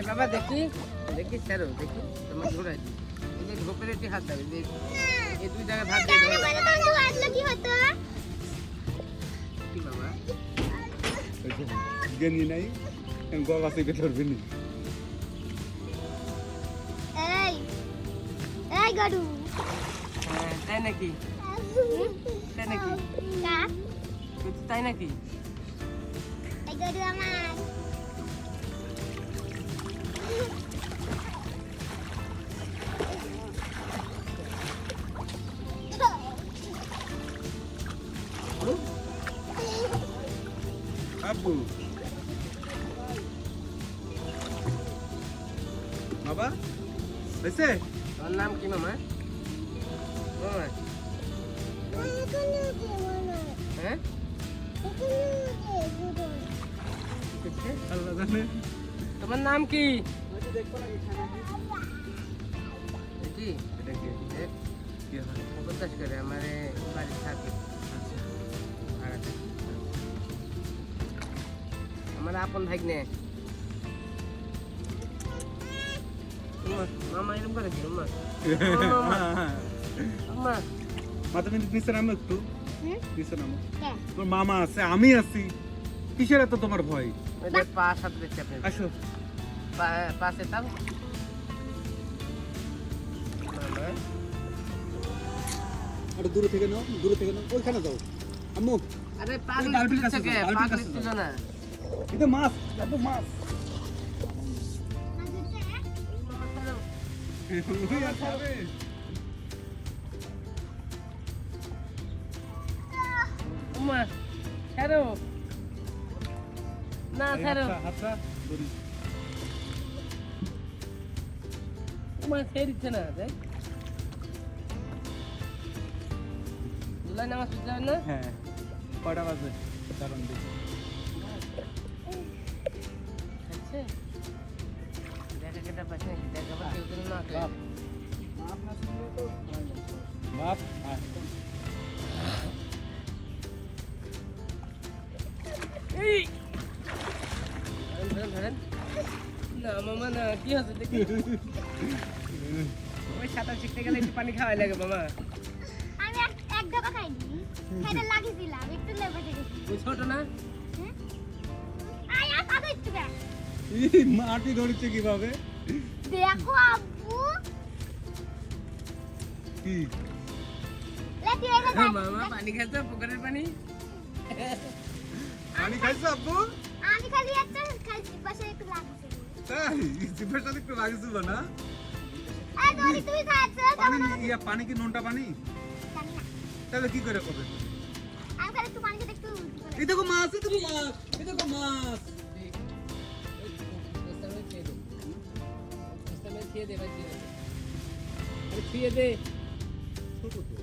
বাবা দেখি দেখি ছাড়ো দেখি তোমার ঘোরাই দিই এই যে ঢোকের একটি হাত দাও এই দুই জায়গায় ভাগ দিয়ে দাও কি হতো কি বাবা গেনি নাই গলা থেকে ধরবি নি এই এই গড়ু তাই নাকি তাই নাকি কা তাই নাকি এই গড়ু আমার আব্বু বাবা হয়েছে তোর নাম কি মামা মামা হ্যাঁ আল্লাহ জানে তোমার নাম কি কি এটা কি কি হয় প্রকাশ করে আমার বাড়ি থাকে ভাড়াতে আমার আপন ভাগ্নে মামা এরকম করে কি মামা মামা মা তুমি নিচে নামো একটু নিচে নামো কে তোর মামা আছে আমি আছি কিসের এত তোমার ভয় ওদের পা সাথে দেখছি আপনি আসো পাশে তাও মামা আরে দূরে থেকে নাও ওইখানে যাও আম্মু আরে ওই পাগল বালতির কাছে থেকে যাও, বালতির পাগল কাছে ছিল যাও। না এটা মাছ এত মাছ উম্মা ছাড়ো না ছাড়ো হাতটা ধরি। তোমার ছেড়ে দিচ্ছে না দেখ দুলাই নামাজ পড়তে যাবেন না হ্যাঁ কয়টা বাজে কারণ দেখি আচ্ছা দেখা কেটা পাচ্ছে নাকি দেখা আবার কেউ কেউ না খায়। বাপ এই ধরেন ধরেন না মামা না কি হচ্ছে দেখি ওই সাঁতার শিখতে গেলে একটু পানি খাওয়াই লাগে মামা আমি এক ঢোকা খাইনি খাইতে লাগিয়েছিলাম একটু লেবে গেছি ওই ছোট না আয় আগে একটু দেখ মাটি ধরছে কিভাবে দেখো আব্বু কি লেটি হয়ে গেছে মামা পানি খাইছো পুকুরের পানি পানি খাইছো আব্বু আমি খালি একটা খাইছি পাশে একটু লাগিয়েছি তাই জিভের সাথে একটু লাগিয়েছিল না এই দড়ি তুমি খাচ্ছো পানি পানি কি নোনটা পানি জানি না তাহলে কি করে করবে আমি খালি একটু পানিতে একটু এই দেখো মাছ এই দেখো মাছ এই দেখো মাছ খেয়ে দে ছোট তো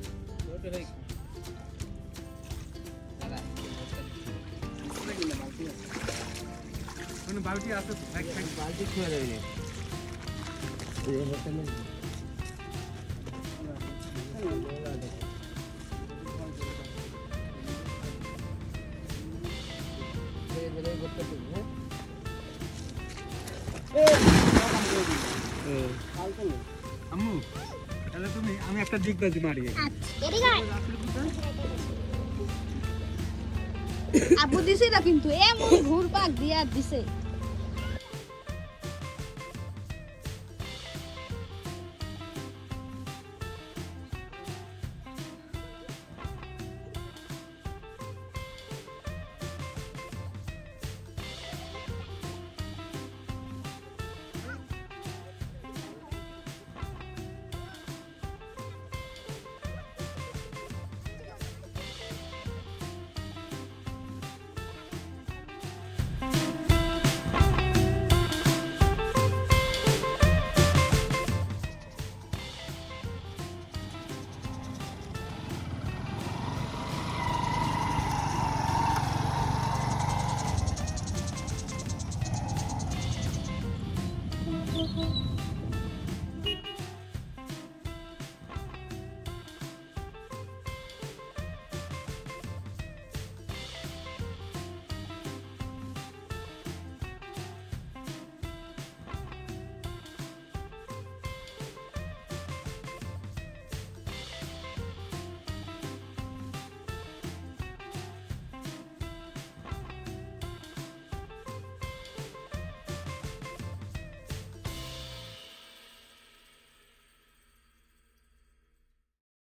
ছোট ভাই মানে বালতি আছে তো থাক থাক বালতি ছুঁয়ে দেবে না আম্মু তাহলে তুমি আমি একটা ডিগবাজি মারি আচ্ছা এদিকে আয়। আবু দিছে না কিন্তু এমন ঘুরপাক দিয়া দিছে